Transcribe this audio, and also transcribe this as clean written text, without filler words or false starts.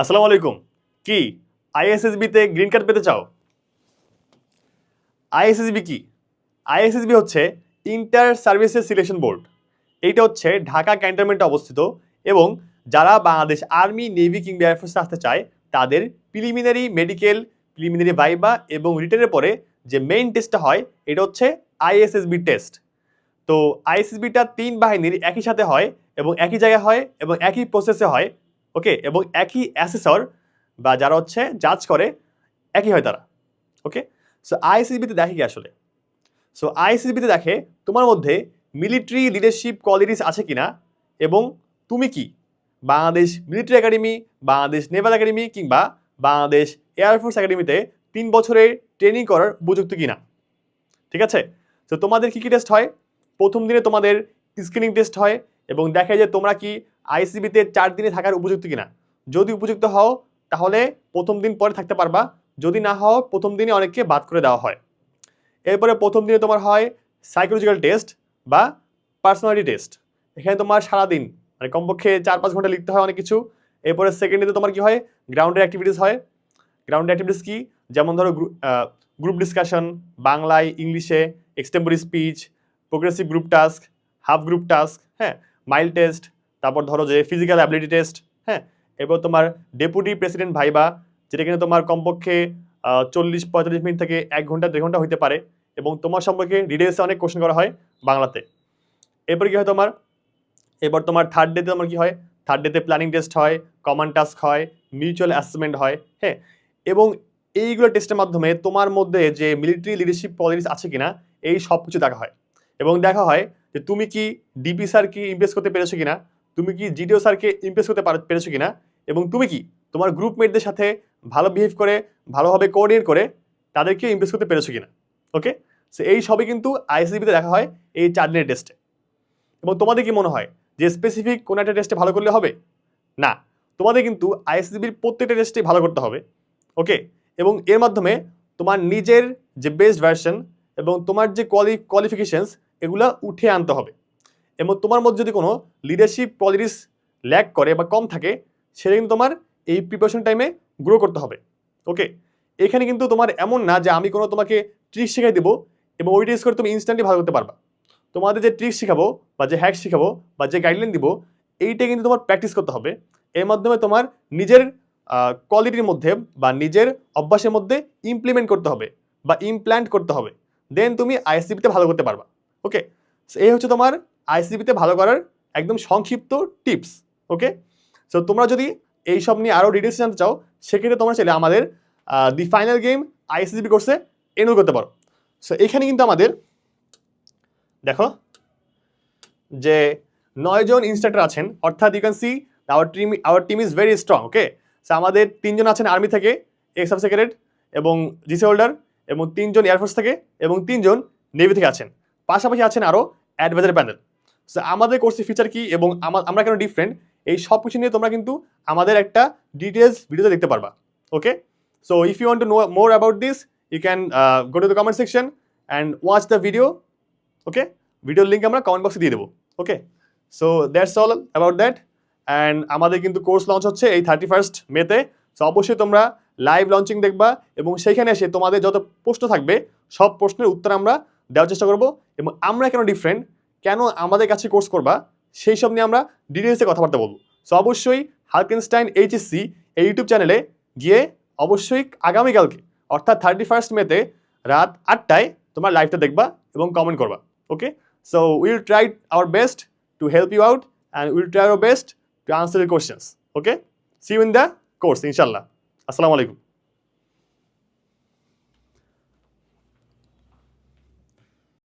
আসসালামু আলাইকুম। কি আইএসএসবিতে গ্রিন কার্ড পেতে চাও? আইএসএসবি কি? আইএসএসবি হচ্ছে ইন্টার সার্ভিসেস সিলেকশন বোর্ড। এইটা হচ্ছে ঢাকা ক্যান্টনমেন্টে অবস্থিত এবং যারা বাংলাদেশ আর্মি, নেভি কিংবা এয়ারফোর্সে আসতে চায় তাদের প্রিলিমিনারি মেডিকেল, প্রিলিমিনারি ভাইবা এবং রিটেনের পরে যে মেইন টেস্টটা হয় এটা হচ্ছে আইএসএসবি টেস্ট। তো আইএসএসবিটা 3 বাহিনীর একই সাথে হয় এবং একই জায়গায় হয় এবং একই প্রসেসে হয়। ওকে, এবং একই অ্যাসেসর বা যারা হচ্ছে জাজ করে একই হয় তারা। ওকে, সো আইএসএসবিতে দেখে কি আসলে? সো আইএসএসবিতে দেখে তোমার মধ্যে মিলিটারি লিডারশিপ কোয়ালিটিস আছে কিনা এবং তুমি কি Bangladesh military academy, Bangladesh Naval academy কিংবা বাংলাদেশ এয়ারফোর্স একাডেমিতে 3 বছরের ট্রেনিং করার উপযুক্ত কিনা। ঠিক আছে, তো তোমাদের কী কী টেস্ট হয়? প্রথম দিনে তোমাদের স্ক্রিনিং টেস্ট হয় এবং দেখে যে তোমরা কি আইসিবিতে 4 দিনে থাকার উপযুক্ত কিনা। যদি উপযুক্ত হও তাহলে প্রথম দিন পরে থাকতে পারবা, যদি না হও প্রথম দিনে অনেককে বাদ করে দেওয়া হয়। এরপরে প্রথম দিনে তোমার হয় সাইকোলজিক্যাল টেস্ট বা পার্সোনালিটি টেস্ট। এখানে তোমার সারাদিন মানে কমপক্ষে 4-5 ঘন্টা লিখতে হয় অনেক কিছু। এরপরে সেকেন্ড ডেতে তোমার কি হয়? গ্রাউন্ডের অ্যাক্টিভিটিস হয়। গ্রাউন্ড অ্যাক্টিভিটিস কি? যেমন ধরো গ্রুপ ডিসকাশন, বাংলায়, ইংলিশে, extemporary speech, progressive group task, half group task, হ্যাঁ, মাইল টেস্ট, তারপর ধরো যে ফিজিক্যাল অ্যাবিলিটি টেস্ট, হ্যাঁ, এরপর তোমার ডেপুটি প্রেসিডেন্ট ভাইবা, যেটা কিনা তোমার কমপক্ষে 40-45 মিনিট থেকে 1 ঘন্টা 2 ঘন্টা হতে পারে এবং তোমার সম্পর্কে ডিটেলসে অনেক কোশ্চেন করা হয় বাংলাতে। এরপর কি হয় তোমার? এবার তোমার থার্ড ডেতে তোমার কি হয়? থার্ড ডেতে প্ল্যানিং টেস্ট হয়, কমান্ড টাস্ক হয়, মিউচুয়াল অ্যাসেসমেন্ট হয়, হ্যাঁ, এবং এইগুলো টেস্টের মাধ্যমে তোমার মধ্যে যে মিলিটারি লিডারশিপ কোয়ালিটিস আছে কিনা এই সব কিছু দেখা হয় এবং দেখা হয় যে তুমি কি ডিপি স্যারকে ইমপ্রেস করতে পেরেছো কিনা, তুমি কি জিডিও স্যারকে ইমপ্রেস করতে পেরেছো কিনা এবং তুমি কি তোমার গ্রুপমেটদের সাথে ভালো বিহেভ করে, ভালোভাবে কোঅর্ডিনেট করে তাদেরকে ইমপ্রেস করতে পেরেছো কিনা। ওকে, সো এই সবই কিন্তু আইএসএসবিতে দেখা হয় এই 4 দিনের টেস্টে। এবং তোমাদের কি মনে হয় যে স্পেসিফিক কোনো একটা টেস্টে ভালো করলে হবে? না, তোমাদের কিন্তু আইএসএসবির প্রত্যেকটা টেস্টেই ভালো করতে হবে। ওকে, এবং এর মাধ্যমে তোমার নিজের যে বেস্ট ভার্সন এবং তোমার যে কোয়ালিফিকেশনস এগুলা উঠে আনতে হবে এবং তোমার মধ্যে যদি কোনো লিডারশিপ কোয়ালিটিস ল্যাক করে বা কম থাকে সেটা কিন্তু তোমার এই প্রিপারেশন টাইমে গ্রো করতে হবে। ওকে, এখানে কিন্তু তোমার এমন না যে আমি কোনো তোমাকে ট্রিক শেখাই দেবো এবং ওই টেস্ট করে তুমি ইনস্ট্যান্টলি ভালো করতে পারবা। তোমাদের যে ট্রিক শেখাবো বা যে হ্যাক শেখাবো বা যে গাইডলাইন দিব এইটা কিন্তু তোমার প্র্যাকটিস করতে হবে। এর মাধ্যমে তোমার নিজের কোয়ালিটির মধ্যে বা নিজের অভ্যাসের মধ্যে ইমপ্লিমেন্ট করতে হবে বা ইমপ্ল্যান্ট করতে হবে, দেন তুমি আইএসসিবিতে ভালো করতে পারবা। ওকে, এই হচ্ছে তোমার আইএসসিবিতে ভালো করার একদম সংক্ষিপ্ত টিপস। ওকে, সো তোমরা যদি এইসব নিয়ে আরও ডিটেলস জানতে চাও সেক্ষেত্রে তোমরা চাইলে আমাদের দি ফাইনাল গেম আইএসসিবি কোর্সে এনরোল করতে পারো। সো এখানে কিন্তু আমাদের দেখো যে 9 জন ইনস্ট্রাক্টর আছেন, অর্থাৎ you can see our team is very strong. Okay, so আমাদের 3 জন আছেন আর্মি থেকে, এক্স অফিসার ক্যাডেট এবং জিসি হোল্ডার, এবং 3 জন এয়ারফোর্স থেকে এবং 3 জন নেভি থেকে আছেন। পাশাপাশি আছেন আরও অ্যাডভাইজারি প্যানেল। সো আমাদের কোর্সের ফিচার কি এবং আমরা কেন ডিফারেন্ট এই সব কিছু নিয়ে তোমরা কিন্তু আমাদের একটা ডিটেলস ভিডিওতে দেখতে পারবা। Okay, so if you want to know more about this you can go to the comment section and watch the video. Okay, ভিডিওর লিঙ্ক আমরা কমেন্ট বক্সে দিয়ে দেবো। Okay, so that's all about that. And আমাদের কিন্তু course launch হচ্ছে এই 31 মেতে। সো অবশ্যই তোমরা লাইভ লঞ্চিং দেখবা এবং সেইখানে এসে তোমাদের যত প্রশ্ন থাকবে সব প্রশ্নের উত্তর আমরা দেওয়ার চেষ্টা করবো এবং আমরা কেন ডিফারেন্ট, কেন আমাদের কাছে কোর্স করবা সেই সব নিয়ে আমরা ডিটেলসে কথাবার্তা বলবো। সো অবশ্যই হালকেনস্টাইন এইচএসসি এই ইউটিউব চ্যানেলে গিয়ে অবশ্যই আগামীকালকে অর্থাৎ 31 মেতে রাত 8টায় তোমরা লাইভটা দেখবা এবং কমেন্ট করবা। Okay, so we'll try our best to help you out and we'll try our best to answer your questions. Okay, see you in the course, inshallah. Assalamu alaikum.